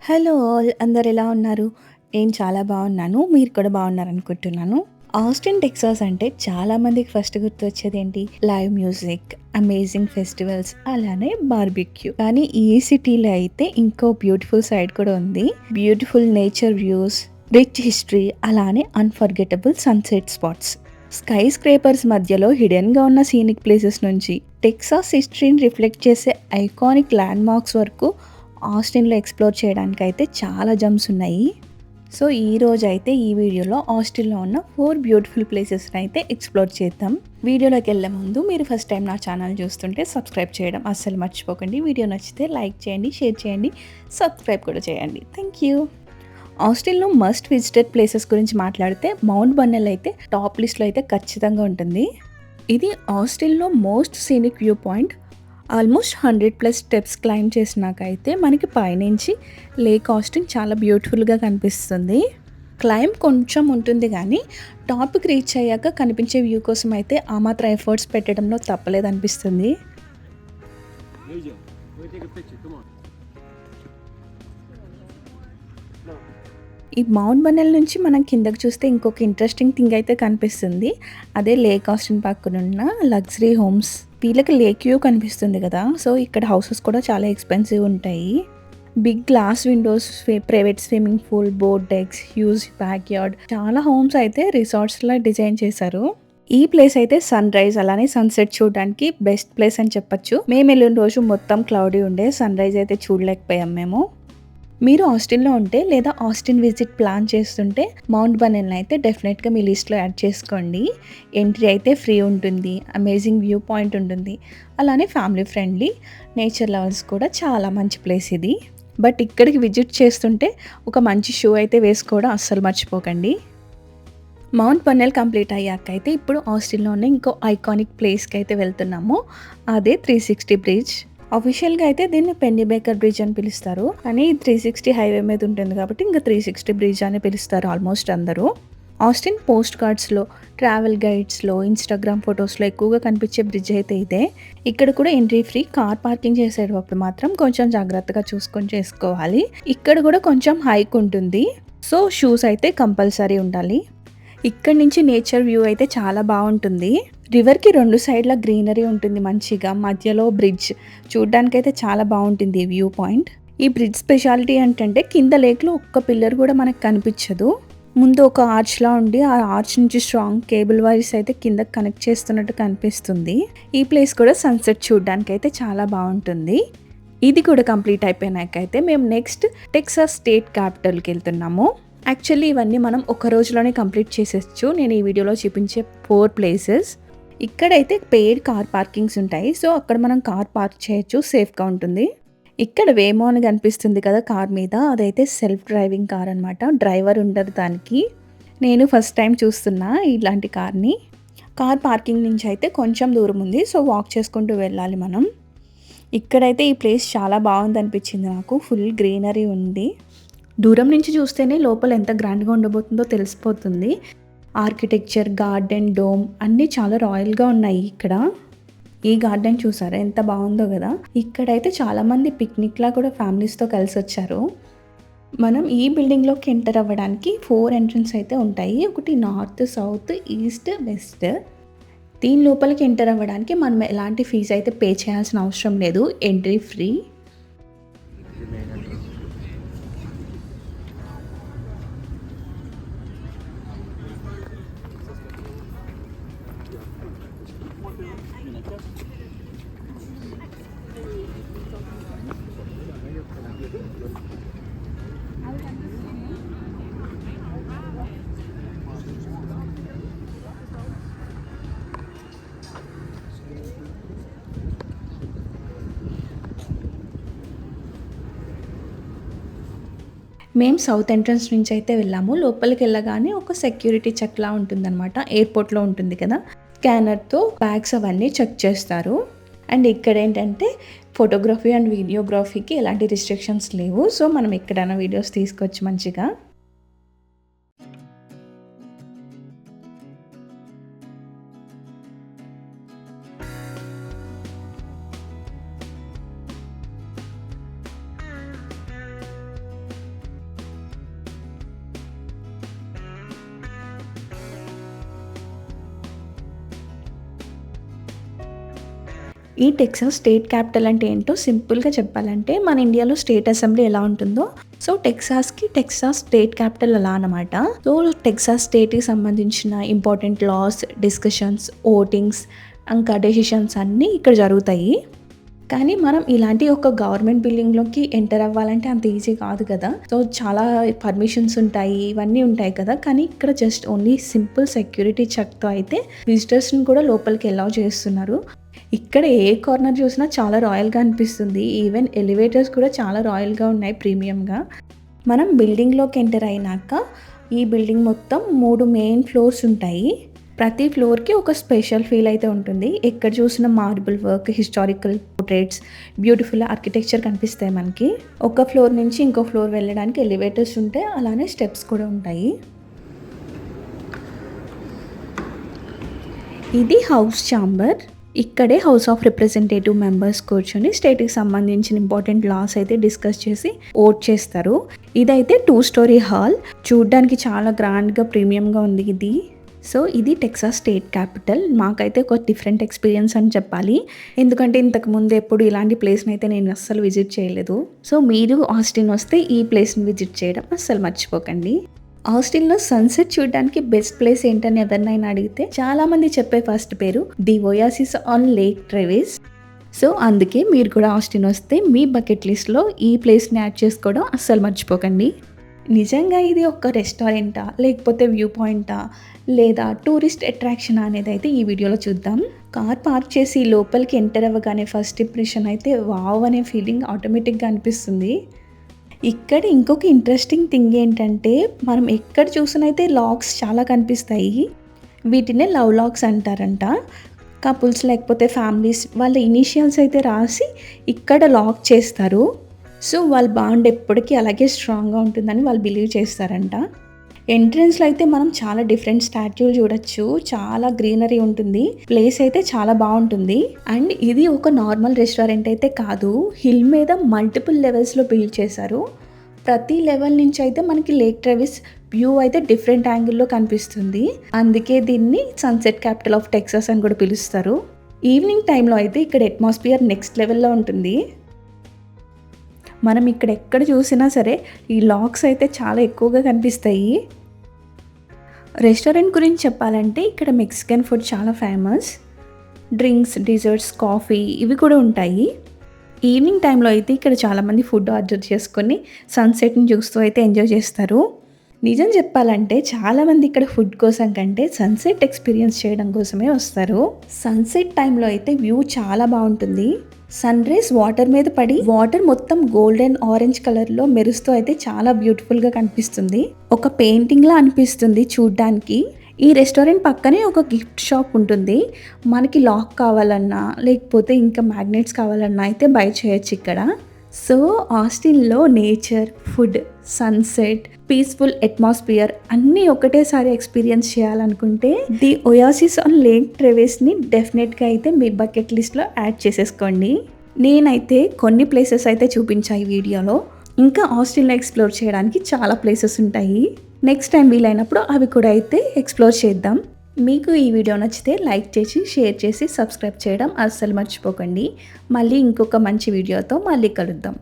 Hello all అందరు ఎలా ఉన్నారు? నేను చాలా బాగున్నాను. మీరు కూడా బాగున్నారనుకుంటున్నాను. ఆస్టిన్ టెక్సాస్ అంటే చాలా మందికి ఫస్ట్ గుర్తొచ్చేదేంటి? లైవ్ మ్యూజిక్, అమేజింగ్ ఫెస్టివల్స్ అలానే బార్బిక్యూ. కానీ ఈ సిటీలో అయితే ఇంకో బ్యూటిఫుల్ సైడ్ కూడా ఉంది. Beautiful nature views, rich history అలానే unforgettable sunset spots. Skyscrapers మధ్యలో హిడెన్గా ఉన్న సీనిక్ ప్లేసెస్ నుంచి టెక్సాస్ హిస్టరీని రిఫ్లెక్ట్ చేసే ఐకానిక్ ల్యాండ్ మార్క్స్ వరకు ఆస్టిన్లో ఎక్స్ప్లోర్ చేయడానికి అయితే చాలా జమ్స్ ఉన్నాయి. సో ఈరోజు అయితే ఈ వీడియోలో ఆస్టిన్లో ఉన్న 4 బ్యూటిఫుల్ ప్లేసెస్ని అయితే ఎక్స్ప్లోర్ చేద్దాం. వీడియోలోకి వెళ్ళే ముందు మీరు ఫస్ట్ టైం నా ఛానల్ చూస్తుంటే సబ్స్క్రైబ్ చేయడం అస్సలు మర్చిపోకండి. వీడియో నచ్చితే లైక్ చేయండి, షేర్ చేయండి, సబ్స్క్రైబ్ కూడా చేయండి. Thank you. ఆస్టిన్లో మస్ట్ విజిటెడ్ ప్లేసెస్ గురించి మాట్లాడితే మౌంట్ బన్నెల్ అయితే టాప్ లిస్ట్లో అయితే ఖచ్చితంగా ఉంటుంది. ఇది ఆస్టిన్లో most scenic view point. Almost 100+ steps climb చేసినాకైతే మనకి పైనుంచి లేక్ ఆస్టిన్ చాలా బ్యూటిఫుల్గా కనిపిస్తుంది. క్లైమ్ కొంచెం ఉంటుంది కానీ టాప్కి రీచ్ అయ్యాక కనిపించే వ్యూ కోసం అయితే ఆ మాత్రం ఎఫర్ట్స్ పెట్టడంలో తప్పలేదనిపిస్తుంది. ఈ మౌంట్ బన్నెల్ నుంచి మనం కిందకి చూస్తే ఇంకొక ఇంట్రెస్టింగ్ థింగ్ అయితే కనిపిస్తుంది. అదే లేక్ ఆస్టిన్ పక్కనున్న లగ్జరీ హోమ్స్. వీళ్ళకి లేక్ వ్యూ కనిపిస్తుంది కదా, సో ఇక్కడ హౌసెస్ కూడా చాలా ఎక్స్పెన్సివ్ ఉంటాయి. Big glass windows, private swimming pool, boat decks, huge backyard. చాలా హోమ్స్ అయితే రిసార్ట్స్లా డిజైన్ చేశారు. ఈ ప్లేస్ అయితే సన్ రైజ్ అలానే సన్సెట్ చూడడానికి బెస్ట్ ప్లేస్ అని చెప్పొచ్చు. మేము వెళ్ళిన రోజు మొత్తం క్లౌడీ ఉండే, సన్ రైజ్ అయితే చూడలేకపోయాం మేము. మీరు ఆస్టిన్లో ఉంటే లేదా ఆస్టిన్ విజిట్ ప్లాన్ చేస్తుంటే మౌంట్ బన్నెల్ని అయితే డెఫినెట్గా మీ లిస్ట్లో యాడ్ చేసుకోండి. ఎంట్రీ అయితే ఫ్రీ ఉంటుంది, అమేజింగ్ వ్యూ పాయింట్ ఉంటుంది, అలానే ఫ్యామిలీ ఫ్రెండ్లీ, నేచర్ లవర్స్ కూడా చాలా మంచి ప్లేస్ ఇది. బట్ ఇక్కడికి విజిట్ చేస్తుంటే ఒక మంచి షూ అయితే వేసుకోవడం అస్సలు మర్చిపోకండి. మౌంట్ బన్నెల్ కంప్లీట్ అయ్యాక అయితే ఇప్పుడు ఆస్టిన్లో ఉన్న ఇంకో ఐకానిక్ ప్లేస్కి అయితే వెళ్తున్నాము. అదే 360 బ్రిడ్జ్. అఫీషియల్గా అయితే దీన్ని పెన్నీ బేకర్ బ్రిడ్జ్ అని పిలుస్తారు, కానీ 360 హైవే మీద ఉంటుంది కాబట్టి ఇంకా 360 బ్రిడ్జ్ అని పిలుస్తారు ఆల్మోస్ట్ అందరూ. ఆస్టిన్ పోస్ట్ కార్డ్స్లో, ట్రావెల్ గైడ్స్లో, ఇన్స్టాగ్రామ్ ఫొటోస్లో ఎక్కువగా కనిపించే బ్రిడ్జ్ అయితే ఇదే. ఇక్కడ కూడా ఎంట్రీ ఫ్రీ. కార్ పార్కింగ్ చేసేటప్పుడు మాత్రం కొంచెం జాగ్రత్తగా చూసుకొని చేసుకోవాలి. ఇక్కడ కూడా కొంచెం హైక్ ఉంటుంది, సో షూస్ అయితే కంపల్సరీ ఉండాలి. ఇక్కడ నుంచి నేచర్ వ్యూ అయితే చాలా బాగుంటుంది. రివర్కి 2 సైడ్ల గ్రీనరీ ఉంటుంది మంచిగా, మధ్యలో బ్రిడ్జ్ చూడ్డానికి అయితే చాలా బాగుంటుంది వ్యూ పాయింట్. ఈ బ్రిడ్జ్ స్పెషాలిటీ ఏంటంటే కింద లేక్లో ఒక్క పిల్లర్ కూడా మనకు కనిపించదు. ముందు ఒక ఆర్చ్లా ఉండి ఆ ఆర్చ్ నుంచి స్ట్రాంగ్ కేబుల్ వైర్స్ అయితే కింద కనెక్ట్ చేస్తున్నట్టు కనిపిస్తుంది. ఈ ప్లేస్ కూడా సన్సెట్ చూడడానికి అయితే చాలా బాగుంటుంది. ఇది కూడా కంప్లీట్ అయిపోయినాకైతే మేము నెక్స్ట్ టెక్సాస్ స్టేట్ క్యాపిటల్కి వెళ్తున్నాము. యాక్చువల్లీ ఇవన్నీ మనం ఒక రోజులోనే కంప్లీట్ చేసేయచ్చు. నేను ఈ వీడియోలో చూపించే 4 ప్లేసెస్. ఇక్కడైతే పెయిడ్ కార్ పార్కింగ్స్ ఉంటాయి, సో అక్కడ మనం కార్ పార్క్ చేయొచ్చు, సేఫ్గా ఉంటుంది. ఇక్కడ వేమో అని కనిపిస్తుంది కదా కార్ మీద, అదైతే సెల్ఫ్ డ్రైవింగ్ కార్ అనమాట. డ్రైవర్ ఉండరు దానికి. నేను ఫస్ట్ టైం చూస్తున్నా ఇలాంటి కార్ని. కార్ పార్కింగ్ నుంచి అయితే కొంచెం దూరం ఉంది, సో వాక్ చేసుకుంటూ వెళ్ళాలి మనం. ఇక్కడైతే ఈ ప్లేస్ చాలా బాగుంది అనిపించింది నాకు. ఫుల్ గ్రీనరీ ఉంది. దూరం నుంచి చూస్తేనే లోపల ఎంత గ్రాండ్గా ఉండబోతుందో తెలిసిపోతుంది. ఆర్కిటెక్చర్, గార్డెన్, డోమ్ అన్నీ చాలా రాయల్గా ఉన్నాయి ఇక్కడ. ఈ గార్డెన్ చూసారా ఎంత బాగుందో కదా. ఇక్కడైతే చాలామంది పిక్నిక్లా కూడా ఫ్యామిలీస్తో కలిసి వచ్చారు. మనం ఈ బిల్డింగ్లోకి ఎంటర్ అవ్వడానికి 4 ఎంట్రన్స్ అయితే ఉంటాయి. ఒకటి నార్త్, సౌత్, ఈస్ట్, వెస్ట్. దీని లోపలికి ఎంటర్ అవ్వడానికి మనం ఎలాంటి ఫీజు అయితే పే చేయాల్సిన అవసరం లేదు, ఎంట్రీ ఫ్రీ. మేము సౌత్ ఎంట్రన్స్ నుంచి అయితే వెళ్ళాము. లోపలికి వెళ్ళగానే ఒక సెక్యూరిటీ చెక్లా ఉంటుందన్నమాట. ఎయిర్పోర్ట్లో ఉంటుంది కదా, స్కానర్తో బ్యాగ్స్ అవన్నీ చెక్ చేస్తారు. అండ్ ఇక్కడ ఏంటంటే ఫోటోగ్రఫీ అండ్ వీడియోగ్రఫీకి ఎలాంటి రిస్ట్రిక్షన్స్ లేవు, సో మనం ఎక్కడైనా వీడియోస్ తీసుకోవచ్చు మంచిగా. ఈ టెక్సాస్ స్టేట్ క్యాపిటల్ అంటే ఏంటో సింపుల్గా చెప్పాలంటే మన ఇండియాలో స్టేట్ అసెంబ్లీ ఎలా ఉంటుందో సో టెక్సాస్ స్టేట్ క్యాపిటల్ అలా అనమాట. సో టెక్సాస్ స్టేట్కి సంబంధించిన ఇంపార్టెంట్ లాస్, డిస్కషన్స్, ఓటింగ్స్ ఇంకా డెసిషన్స్ అన్నీ ఇక్కడ జరుగుతాయి. కానీ మనం ఇలాంటి ఒక గవర్నమెంట్ బిల్డింగ్లోకి ఎంటర్ అవ్వాలంటే అంత ఈజీ కాదు కదా. సో చాలా పర్మిషన్స్ ఉంటాయి, ఇవన్నీ ఉంటాయి కదా. కానీ ఇక్కడ జస్ట్ ఓన్లీ సింపుల్ సెక్యూరిటీ చెక్తో అయితే విజిటర్స్ని కూడా లోపలికి అలౌ చేస్తున్నారు. ఇక్కడ ఏ కార్నర్ చూసినా చాలా రాయల్గా అనిపిస్తుంది. ఈవెన్ ఎలివేటర్స్ కూడా చాలా రాయల్గా ఉన్నాయి, ప్రీమియంగా. మనం బిల్డింగ్లోకి ఎంటర్ అయినాక ఈ బిల్డింగ్ మొత్తం 3 మెయిన్ ఫ్లోర్స్ ఉంటాయి. ప్రతి ఫ్లోర్కి ఒక స్పెషల్ ఫీల్ అయితే ఉంటుంది. ఎక్కడ చూసిన marble work, historical portraits, beautiful architecture కనిపిస్తాయి మనకి. ఒక ఫ్లోర్ నుంచి ఇంకో ఫ్లోర్ వెళ్ళడానికి ఎలివేటర్స్ ఉంటాయి, అలానే స్టెప్స్ కూడా ఉంటాయి. ఇది హౌస్ ఛాంబర్. ఇక్కడే హౌస్ ఆఫ్ రిప్రజెంటేటివ్ మెంబర్స్ కూర్చొని స్టేట్కి సంబంధించిన ఇంపార్టెంట్ లాస్ అయితే డిస్కస్ చేసి ఓట్ చేస్తారు. ఇదైతే 2 స్టోరీ హాల్. చూడ్డానికి చాలా గ్రాండ్గా ప్రీమియంగా ఉంది ఇది. సో ఇది టెక్సాస్ స్టేట్ క్యాపిటల్. మాకైతే ఒక డిఫరెంట్ ఎక్స్పీరియన్స్ అని చెప్పాలి. ఎందుకంటే ఇంతకుముందు ఎప్పుడు ఇలాంటి ప్లేస్ని అయితే నేను అస్సలు విజిట్ చేయలేదు. సో మీరు ఆస్టిన్ వస్తే ఈ ప్లేస్ని విజిట్ చేయడం అస్సలు మర్చిపోకండి. ఆస్టిన్లో సన్సెట్ చూడడానికి బెస్ట్ ప్లేస్ ఏంటని ఎవరినైనా అడిగితే చాలామంది చెప్పే ఫస్ట్ పేరు the oasis on lake Travis. So అందుకే మీరు కూడా ఆస్టిన్ వస్తే మీ బకెట్ లిస్ట్లో ఈ ప్లేస్ని యాడ్ చేసుకోవడం అస్సలు మర్చిపోకండి. నిజంగా ఇది ఒక రెస్టారెంటా, లేకపోతే వ్యూ పాయింటా, లేదా టూరిస్ట్ అట్రాక్షనా అనేది అయితే ఈ వీడియోలో చూద్దాం. కార్ పార్క్ చేసి లోపలికి ఎంటర్ అవ్వగానే ఫస్ట్ ఇంప్రెషన్ అయితే వావ్ అనే ఫీలింగ్ ఆటోమేటిక్గా అనిపిస్తుంది. ఇక్కడ ఇంకొక ఇంట్రెస్టింగ్ థింగ్ ఏంటంటే మనం ఎక్కడ చూసినైతే లాక్స్ చాలా కనిపిస్తాయి. వీటినే లవ్ లాక్స్ అంటారంట. కపుల్స్ లేకపోతే ఫ్యామిలీస్ వాళ్ళ ఇనీషియల్స్ అయితే రాసి ఇక్కడ లాక్ చేస్తారు. సో వాళ్ళ బాండ్ ఎప్పటికీ అలాగే స్ట్రాంగ్గా ఉంటుందని వాళ్ళు బిలీవ్ చేస్తారంట. ఎంట్రన్స్లో అయితే మనం చాలా డిఫరెంట్ స్టాట్యూలు చూడొచ్చు. చాలా గ్రీనరీ ఉంటుంది. ప్లేస్ అయితే చాలా బాగుంటుంది. అండ్ ఇది ఒక నార్మల్ రెస్టారెంట్ అయితే కాదు. హిల్ మీద మల్టిపుల్ లెవెల్స్లో బిల్డ్ చేశారు. ప్రతి లెవెల్ నుంచి అయితే మనకి లేక్ ట్రెవిస్ వ్యూ అయితే డిఫరెంట్ యాంగిల్లో కనిపిస్తుంది. అందుకే దీన్ని సన్సెట్ క్యాపిటల్ ఆఫ్ టెక్సాస్ అని కూడా పిలుస్తారు. ఈవినింగ్ టైంలో అయితే ఇక్కడ అట్మాస్ఫియర్ నెక్స్ట్ లెవెల్లో ఉంటుంది. మనం ఇక్కడ ఎక్కడ చూసినా సరే ఈ లాక్స్ అయితే చాలా ఎక్కువగా కనిపిస్తాయి. రెస్టారెంట్ గురించి చెప్పాలంటే ఇక్కడ మెక్సికన్ ఫుడ్ చాలా ఫేమస్. డ్రింక్స్, డిజర్ట్స్, కాఫీ ఇవి కూడా ఉంటాయి. ఈవినింగ్ టైంలో అయితే ఇక్కడ చాలామంది ఫుడ్ ఆర్డర్ చేసుకొని సన్సెట్ని చూస్తూ అయితే ఎంజాయ్ చేస్తారు. నిజం చెప్పాలంటే చాలామంది ఇక్కడ ఫుడ్ కోసం కంటే సన్సెట్ ఎక్స్పీరియన్స్ చేయడం కోసమే వస్తారు. సన్సెట్ టైంలో అయితే వ్యూ చాలా బాగుంటుంది. సన్ రేస్ వాటర్ మీద పడి వాటర్ మొత్తం గోల్డెన్ ఆరెంజ్ కలర్లో మెరుస్తూ అయితే చాలా బ్యూటిఫుల్గా కనిపిస్తుంది. ఒక పెయింటింగ్లా అనిపిస్తుంది చూడ్డానికి. ఈ రెస్టారెంట్ పక్కనే ఒక గిఫ్ట్ షాప్ ఉంటుంది. మనకి లాక్ కావాలన్నా లేకపోతే ఇంకా మ్యాగ్నెట్స్ కావాలన్నా అయితే బై చేయొచ్చు ఇక్కడ. సో ఆస్టిన్లో nature, food, sunset, peaceful atmosphere అన్నీ ఒకటేసారి ఎక్స్పీరియన్స్ చేయాలనుకుంటే ది ఒయాసిస్ ఆన్ లేక్ ట్రెవిస్ని డెఫినెట్గా అయితే మీ బకెట్ లిస్ట్లో యాడ్ చేసేసుకోండి. నేనైతే కొన్ని ప్లేసెస్ అయితే చూపించాయి వీడియోలో. ఇంకా ఆస్టిన్లో ఎక్స్ప్లోర్ చేయడానికి చాలా ప్లేసెస్ ఉంటాయి. నెక్స్ట్ టైం వీలైనప్పుడు అవి కూడా అయితే ఎక్స్ప్లోర్ చేద్దాం. మీకు ఈ వీడియో నచ్చితే లైక్ చేసి, షేర్ చేసి, సబ్స్క్రైబ్ చేయడం అస్సలు మర్చిపోకండి. మళ్ళీ ఇంకొక మంచి వీడియోతో మళ్ళీ కలుద్దాం.